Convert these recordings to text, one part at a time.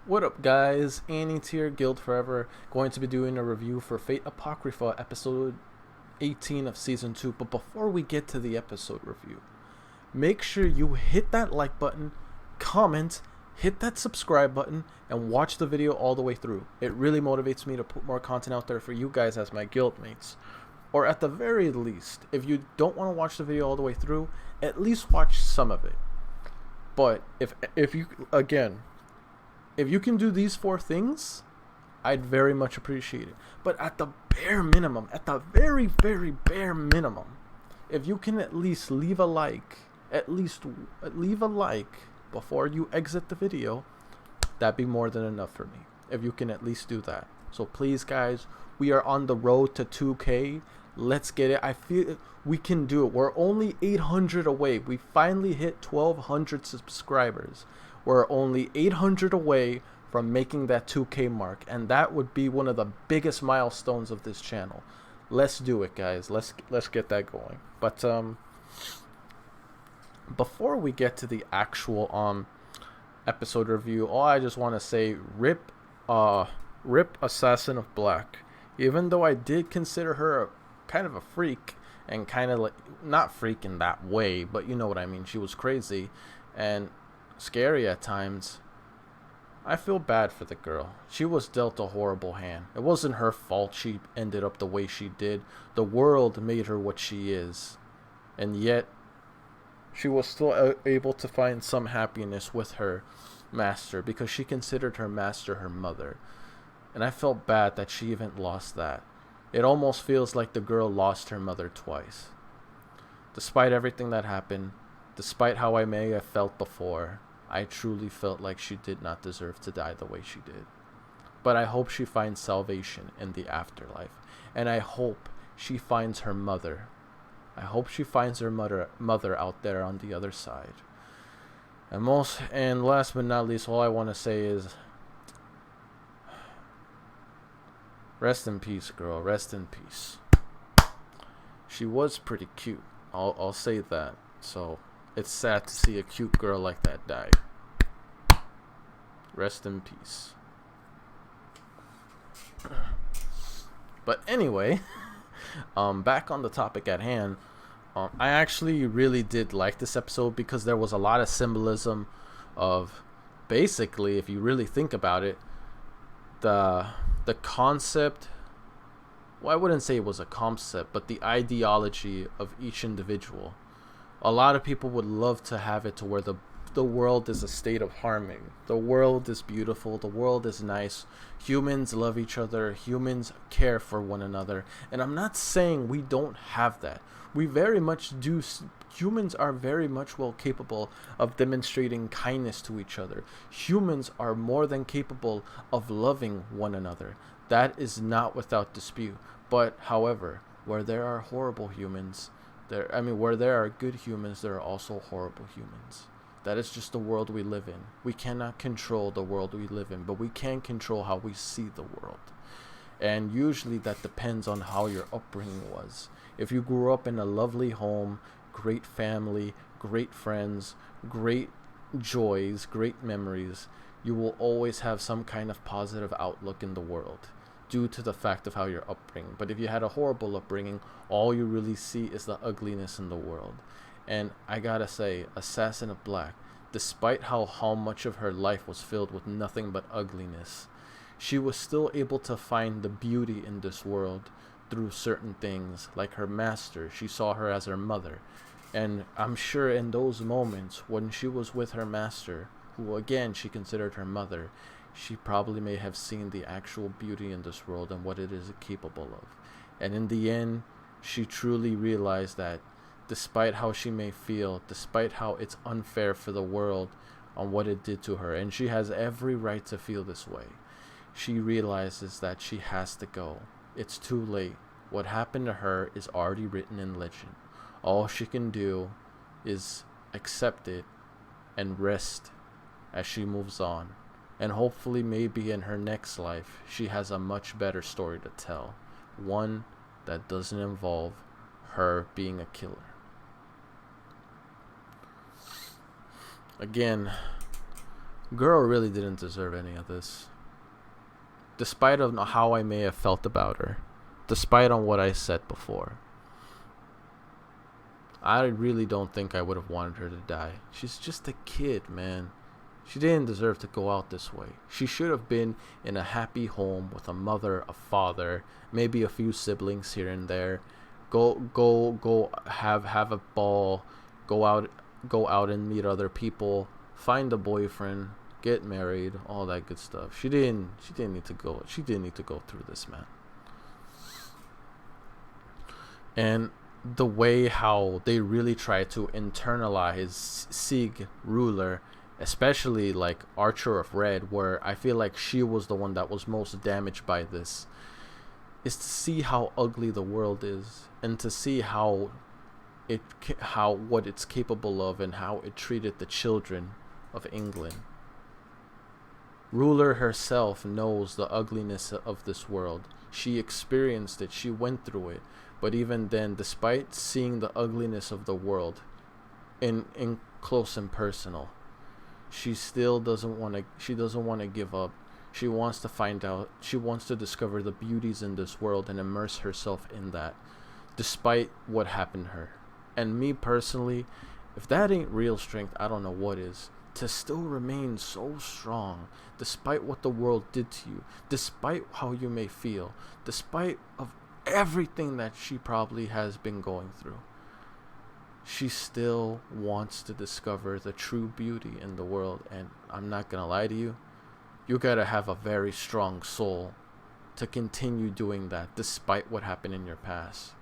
What up, guys? Annie Tier Guild Forever. Going to be doing a review for Fate Apocrypha, episode 18 of season 2. But before we get to the episode review, make sure you hit that like button, comment, hit that subscribe button, and watch the video all the way through. It really motivates me to put more content out there for you guys as my guild mates. Or at the very least, if you don't want to watch the video all the way through, at least watch some of it. But if you can do these 4 things, I'd very much appreciate it. But at the bare minimum, at the very, very bare minimum, if you can at least leave a like, leave a like before you exit the video, that'd be more than enough for me. If you can at least do that. So please, guys, we are on the road to 2K. Let's get it. I feel we can do it. We're only 800 away. We finally hit 1,200 subscribers. We're only 800 away from making that 2K mark, and that would be one of the biggest milestones of this channel. Let's do it, guys. Let's get that going. But before we get to the actual episode review, all I just want to say, rip Assassin of Black. Even though I did consider her kind of a freak, and kind of like, not freak in that way, but you know what I mean. She was crazy and scary at times. I feel bad for the girl. She was dealt a horrible hand. It wasn't her fault she ended up the way she did. The world made her what she is, and yet she was still able to find some happiness with her master, because she considered her master her mother. And I felt bad that she even lost that. It almost feels like the girl lost her mother twice. Despite everything that happened, despite how I may have felt before, I truly felt like she did not deserve to die the way she did. But I hope she finds salvation in the afterlife. And I hope she finds her mother. I hope she finds her mother out there on the other side. And last but not least, all I want to say is, rest in peace, girl. Rest in peace. She was pretty cute. I'll say that. So it's sad to see a cute girl like that die. Rest in peace. But anyway, back on the topic at hand. I actually really did like this episode because there was a lot of symbolism of, basically, if you really think about it, the concept. Well, I wouldn't say it was a concept, but the ideology of each individual. A lot of people would love to have it to where the world is a state of harmony. The world is beautiful. The world is nice. Humans love each other. Humans care for one another. And I'm not saying we don't have that. We very much do. Humans are very much well capable of demonstrating kindness to each other. Humans are more than capable of loving one another. That is not without dispute. But, however, where there are horrible humans, where there are good humans, there are also horrible humans. That is just the world we live in. We cannot control the world we live in, but we can control how we see the world. And usually that depends on how your upbringing was. If you grew up in a lovely home, great family, great friends, great joys, great memories, you will always have some kind of positive outlook in the world due to the fact of how your upbringing. But if you had a horrible upbringing, all you really see is the ugliness in the world. And I gotta say, Assassin of Black, despite how much of her life was filled with nothing but ugliness, she was still able to find the beauty in this world through certain things. Like her master, she saw her as her mother. And I'm sure in those moments when she was with her master, who again she considered her mother, she probably may have seen the actual beauty in this world and what it is capable of. And in the end, she truly realized that despite how she may feel, despite how it's unfair for the world on what it did to her, and she has every right to feel this way, she realizes that she has to go. It's too late. What happened to her is already written in legend. All she can do is accept it and rest as she moves on. And hopefully, maybe in her next life, she has a much better story to tell. One that doesn't involve her being a killer. Again, Girl really didn't deserve any of this. Despite of how I may have felt about her. Despite on what I said before. I really don't think I would have wanted her to die. She's just a kid, man. She didn't deserve to go out this way. She should have been in a happy home with a mother, a father, maybe a few siblings here and there. Go have a ball, go out and meet other people, find a boyfriend, get married, all that good stuff. She didn't need to go. She didn't need to go through this, man. And the way how they really try to internalize Sieg ruler, especially like Archer of Red, where I feel like she was the one that was most damaged by this, is to see how ugly the world is and to see how what it's capable of and how it treated the children of England. Ruler herself knows the ugliness of this world. She experienced it. She went through it. But even then, despite seeing the ugliness of the world in close and personal, she still doesn't want to give up. She wants to find out. She wants to discover the beauties in this world and immerse herself in that, despite what happened to her. And me personally, if that ain't real strength, I don't know what is. To still remain so strong, despite what the world did to you, despite how you may feel, despite of everything that she probably has been going through. She still wants to discover the true beauty in the world. And I'm not gonna lie to you, you gotta have a very strong soul to continue doing that despite what happened in your past.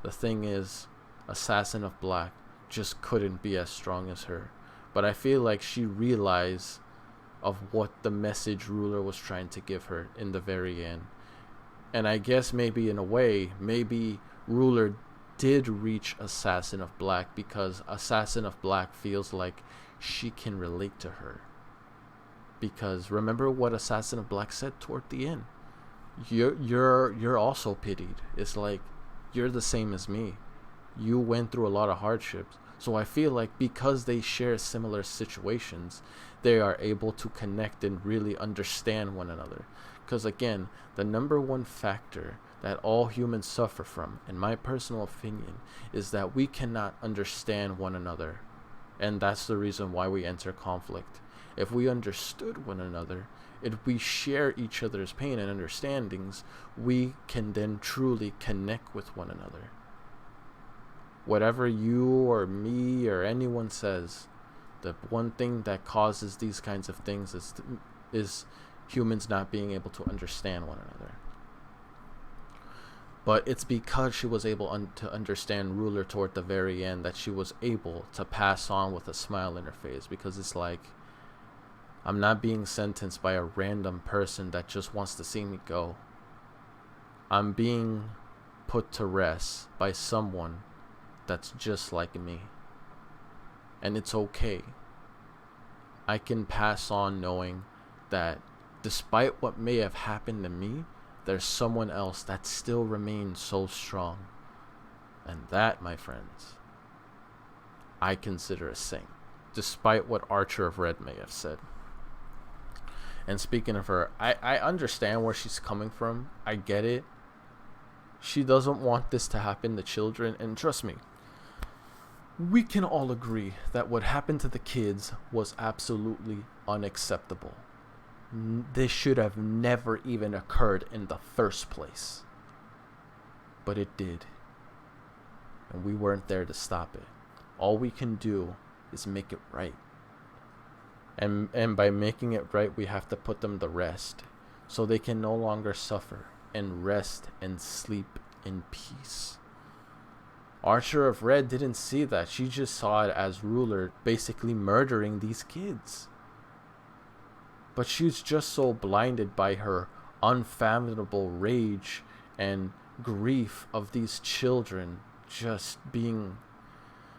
The thing is, Assassin of Black just couldn't be as strong as her. But I feel like she realized of what the message Ruler was trying to give her in the very end. And I guess maybe in a way, maybe Ruler did reach Assassin of Black because Assassin of Black feels like she can relate to her. Because remember what Assassin of Black said toward the end. You're also pitied. It's like you're the same as me. You went through a lot of hardships. So I feel like because they share similar situations, they are able to connect and really understand one another. Because again, the number one factor that all humans suffer from, in my personal opinion, is that we cannot understand one another. And that's the reason why we enter conflict. If we understood one another, if we share each other's pain and understandings, we can then truly connect with one another. Whatever you or me or anyone says, the one thing that causes these kinds of things is humans not being able to understand one another. But it's because she was able to understand Ruler toward the very end that she was able to pass on with a smile in her face. Because it's like, I'm not being sentenced by a random person that just wants to see me go. I'm being put to rest by someone that's just like me. And it's okay. I can pass on knowing that despite what may have happened to me, there's someone else that still remains so strong. And that, my friends, I consider a saint, despite what Archer of Red may have said. And speaking of her, I understand where she's coming from. I get it. She doesn't want this to happen to children. And trust me, we can all agree that what happened to the kids was absolutely unacceptable. This should have never even occurred in the first place. But it did. And we weren't there to stop it. All we can do is make it right. And by making it right, we have to put them to rest. So they can no longer suffer and rest and sleep in peace. Archer of Red didn't see that. She just saw it as Ruler basically murdering these kids. But she's just so blinded by her unfathomable rage and grief of these children just being...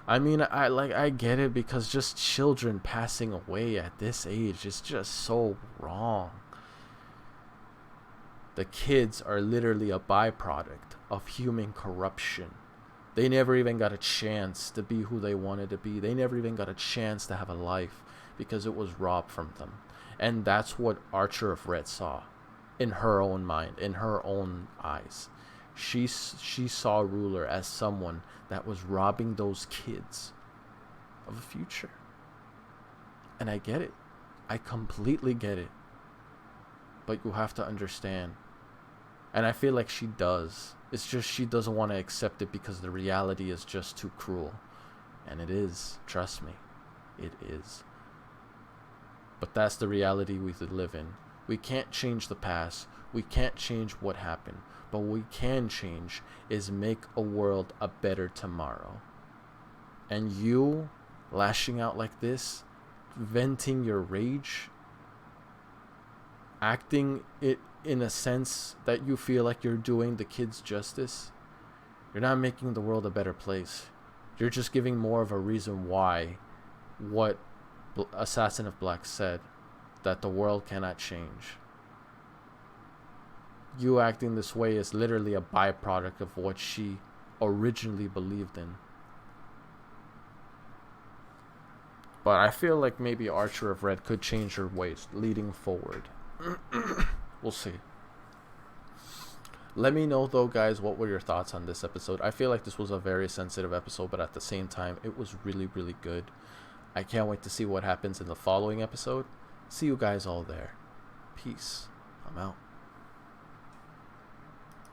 I mean, I get it, because just children passing away at this age is just so wrong. The kids are literally a byproduct of human corruption. They never even got a chance to be who they wanted to be. They never even got a chance to have a life because it was robbed from them. And that's what Archer of Red saw in her own mind, in her own eyes. She saw Ruler as someone that was robbing those kids of a future. And I get it. I completely get it. But you have to understand. And I feel like she does. It's just she doesn't want to accept it because the reality is just too cruel. And it is. Trust me. It is. But that's the reality we live in. We can't change the past. We can't change what happened. But what we can change is make a world a better tomorrow. And you lashing out like this, venting your rage, acting it in a sense that you feel like you're doing the kids justice, you're not making the world a better place. You're just giving more of a reason why what Assassin of Black said, that the world cannot change. You acting this way is literally a byproduct of what she originally believed in. But I feel like maybe Archer of Red could change her ways leading forward. We'll see. Let me know though, guys, what were your thoughts on this episode? I feel like this was a very sensitive episode, but at the same time, it was really, really good. I can't wait to see what happens in the following episode. See you guys all there. Peace. I'm out.